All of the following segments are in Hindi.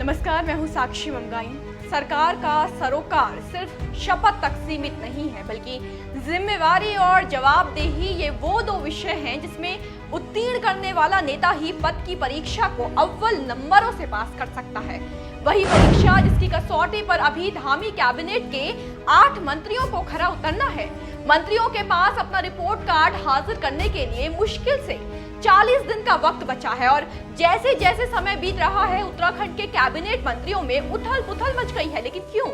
नमस्कार, मैं हूं साक्षी मंगाई। सरकार का सरोकार सिर्फ शपथ तक सीमित नहीं है, बल्कि जिम्मेवारी और जवाबदेही ये वो दो विषय हैं जिसमें उत्तीर्ण करने वाला नेता ही पद की परीक्षा को अव्वल नंबरों से पास कर सकता है। वही परीक्षा जिसकी कसौटी पर अभी धामी कैबिनेट के 8 मंत्रियों को खरा उतरना है। मंत्रियों के पास अपना रिपोर्ट कार्ड हाजिर करने के लिए मुश्किल से 40 दिन का वक्त बचा है और जैसे जैसे समय बीत रहा है उत्तराखंड के कैबिनेट मंत्रियों में उथल पुथल मच गई है। लेकिन क्यों?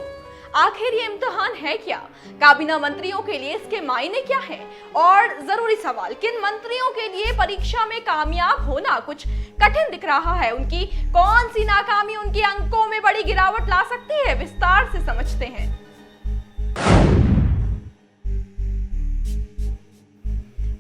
आखिर ये इम्तिहान है क्या? काबीना मंत्रियों के लिए इसके मायने क्या है? और जरूरी सवाल, किन मंत्रियों के लिए परीक्षा में कामयाब होना कुछ कठिन दिख रहा है? उनकी कौन सी नाकामी उनके अंकों में बड़ी गिरावट ला सकती है? विस्तार से समझते हैं।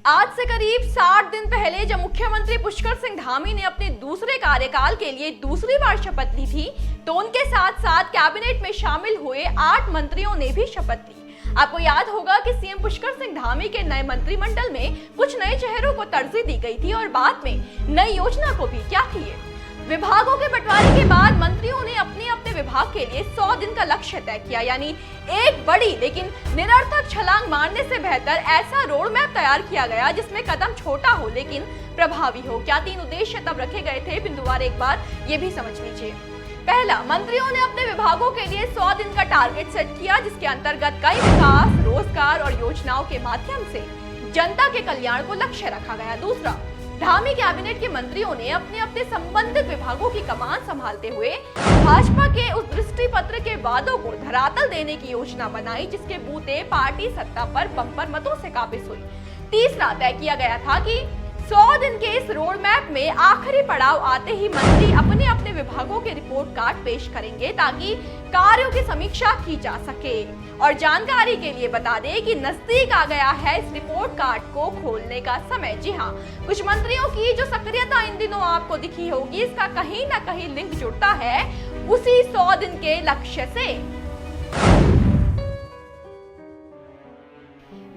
आज से करीब 60 दिन पहले जब मुख्यमंत्री पुष्कर सिंह धामी ने अपने दूसरे कार्यकाल के लिए दूसरी बार शपथ ली थी, तो उनके साथ साथ कैबिनेट में शामिल हुए 8 मंत्रियों ने भी शपथ ली। आपको याद होगा कि सीएम पुष्कर सिंह धामी के नए मंत्रिमंडल में कुछ नए चेहरों को तरजीह दी गई थी और बाद में नई योजना को भी। क्या थी ये? विभागों के बंटवारे के बाद मंत्रियों ने अपने अपने विभाग के लिए 100 दिन का लक्ष्य तय किया, यानी एक बड़ी लेकिन निरर्थक छलांग मारने से बेहतर ऐसा रोड मैप तैयार किया गया जिसमें कदम छोटा हो लेकिन प्रभावी हो। क्या 3 उद्देश्य तब रखे गए थे? बिंदुवार एक बार ये भी समझ लीजिए। पहला, मंत्रियों ने अपने विभागों के लिए 100 दिन का टारगेट सेट किया, जिसके अंतर्गत कई विकास, रोजगार और योजनाओं के माध्यम से जनता के कल्याण को लक्ष्य रखा गया। दूसरा, धामी कैबिनेट के मंत्रियों ने अपने अपने संबंधित विभागों की कमान संभालते हुए भाजपा के उस दृष्टि पत्र के वादों को धरातल देने की योजना बनाई, जिसके बूते पार्टी सत्ता पर बंपर मतों से काबिज हुई। तीसरा, तय किया गया था कि 100 दिन के इस रोड मैप में आखिरी पड़ाव आते ही मंत्री अपने अपने विभागों के रिपोर्ट कार्ड पेश करेंगे ताकि कार्यों की समीक्षा की जा सके। और जानकारी के लिए बता दें कि नजदीक आ गया है इस रिपोर्ट कार्ड को खोलने का समय। जी हाँ, कुछ मंत्रियों की जो सक्रियता इन दिनों आपको दिखी होगी, इसका कहीं ना कहीं लिंक जुड़ता है उसी 100 दिन के लक्ष्य से।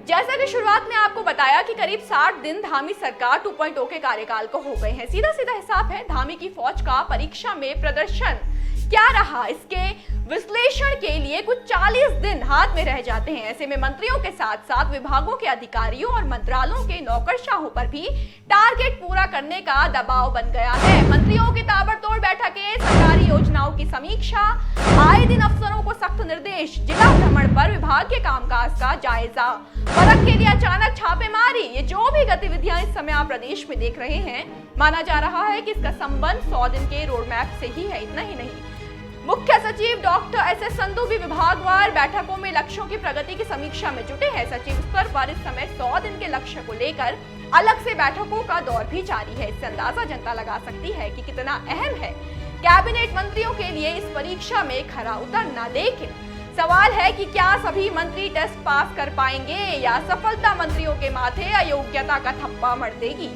जैसा कि शुरुआत में आपको बताया कि करीब 60 दिन धामी सरकार 2.0 के कार्यकाल को हो गए हैं। सीधा सीधा हिसाब है धामी की फौज का परीक्षा में प्रदर्शन क्या रहा, इसके विश्लेषण के लिए कुछ 40 दिन हाथ में रह जाते हैं। ऐसे में मंत्रियों के साथ साथ विभागों के अधिकारियों और मंत्रालयों के नौकरशाहों पर भी टारगेट पूरा करने का दबाव बन गया है। मंत्रियों की ताबड़तोड़ बैठकें, सरकारी योजनाओं की समीक्षा, आए दिन अफसरों को सख्त निर्देश, जिला भ्रमण पर विभाग के कामकाज का जायजा, परख के लिए अचानक छापेमारी, ये जो भी गतिविधियां इस समय आप प्रदेश में देख रहे हैं, माना जा रहा है कि इसका संबंध 100 दिन के रोड मैप से ही है। इतना ही नहीं, मुख्य सचिव डॉक्टर एस संधू भी विभागवार बैठकों में लक्ष्यों की प्रगति की समीक्षा में जुटे हैं। सचिव स्तर पर इस समय 100 दिन के लक्ष्य को लेकर अलग से बैठकों का दौर भी जारी है। इससे अंदाजा जनता लगा सकती है कि कितना अहम है कैबिनेट मंत्रियों के लिए इस परीक्षा में खरा उतरना। लेकिन सवाल है कि क्या सभी मंत्री टेस्ट पास कर पाएंगे या सफलता मंत्रियों के माथे अयोग्यता का थप्पा मर देगी।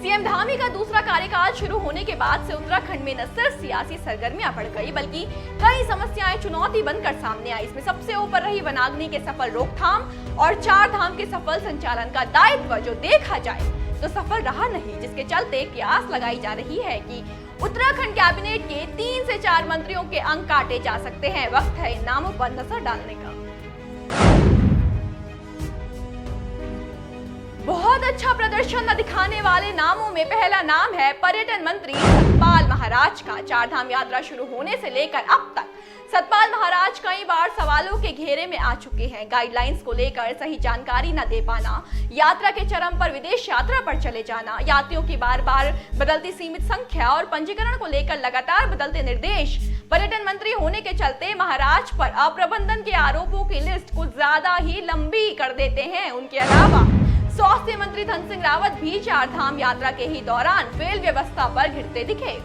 सीएम धामी का दूसरा कार्यकाल शुरू होने के बाद से उत्तराखंड में न सिर्फ सियासी सरगर्मियां बढ़ गई, बल्कि कई समस्याएं चुनौती बनकर सामने आई। इसमें सबसे ऊपर रही वनाग्नि के सफल रोकथाम और 4 धाम के सफल संचालन का दायित्व, जो देखा जाए तो सफल रहा नहीं, जिसके चलते कयास लगाई जा रही है कि उत्तराखंड कैबिनेट के 3 से 4 मंत्रियों के अंक काटे जा सकते हैं। वक्त है इन नामों पर नजर डालने का। बहुत अच्छा प्रदर्शन न दिखाने वाले नामों में पहला नाम है पर्यटन मंत्री सतपाल महाराज का। 4 धाम यात्रा शुरू होने से लेकर अब तक सतपाल महाराज कई बार सवालों के घेरे में आ चुके हैं। गाइडलाइंस को लेकर सही जानकारी न दे पाना, यात्रा के चरम पर विदेश यात्रा पर चले जाना, यात्रियों की बार बार बदलती सीमित संख्या और पंजीकरण को लेकर लगातार बदलते निर्देश, पर्यटन मंत्री होने के चलते महाराज पर अप्रबंधन के आरोपों की लिस्ट कुछ ज्यादा ही लंबी कर देते हैं। उनके अलावा स्वास्थ्य मंत्री धन सिंह रावत भी 4 धाम यात्रा के ही दौरान फेल व्यवस्था पर घिरते दिखे।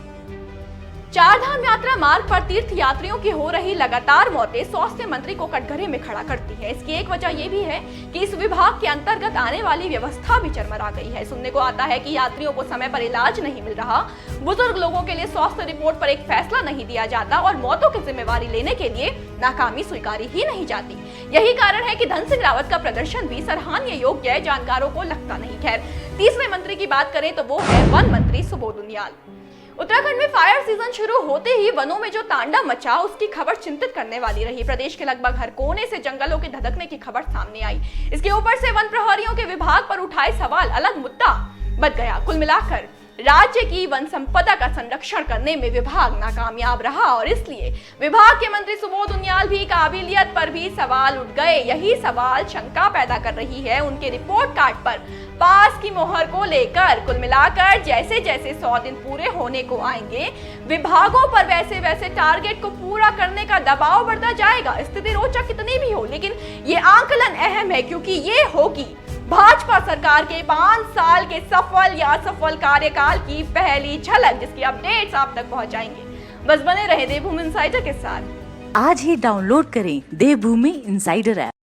4 धाम यात्रा मार्ग पर तीर्थ यात्रियों की हो रही लगातार मौतें स्वास्थ्य मंत्री को कटघरे में खड़ा करती है। इसकी एक वजह यह भी है कि इस विभाग के अंतर्गत आने वाली व्यवस्था भी चरमरा गई है। सुनने को आता है कि यात्रियों को समय पर इलाज नहीं मिल रहा, बुजुर्ग लोगों के लिए स्वास्थ्य रिपोर्ट पर एक फैसला नहीं दिया जाता और मौतों की जिम्मेवारी लेने के लिए नाकामी स्वीकारी ही नहीं जाती। यही कारण है कि धन सिंह रावत का प्रदर्शन भी सराहनीय योग्य जानकारों को लगता नहीं। खैर, तीसरे मंत्री की बात करें तो वो है वन मंत्री सुबोध उनियाल। उत्तराखंड में फायर सीजन शुरू होते ही वनों में जो तांडव मचा उसकी खबर चिंतित करने वाली रही। प्रदेश के लगभग हर कोने से जंगलों के धधकने की खबर सामने आई। इसके ऊपर से वन प्रहरियों के विभाग पर उठाए सवाल अलग मुद्दा बन गया। कुल मिलाकर राज्य की वन संपदा का संरक्षण करने में विभाग नाकामयाब रहा और इसलिए विभाग के मंत्री सुबोध उनियाल भी काबिलियत पर भी सवाल उठ गए। यही सवाल शंका पैदा कर रही है उनके रिपोर्ट कार्ड पर पास की मोहर को लेकर। कुल मिलाकर जैसे जैसे 100 दिन पूरे होने को आएंगे, विभागों पर वैसे वैसे टारगेट को पूरा करने का दबाव बढ़ता जाएगा। स्थिति रोचक कितनी भी हो, लेकिन ये आंकलन अहम है क्योंकि ये होगी भाजपा सरकार के 5 साल के सफल या असफल कार्यकाल की पहली झलक, जिसकी अपडेट्स आप तक पहुंचाएंगे। बस बने रहे देवभूमि इंसाइडर के साथ। आज ही डाउनलोड करें देवभूमि इंसाइडर ऐप।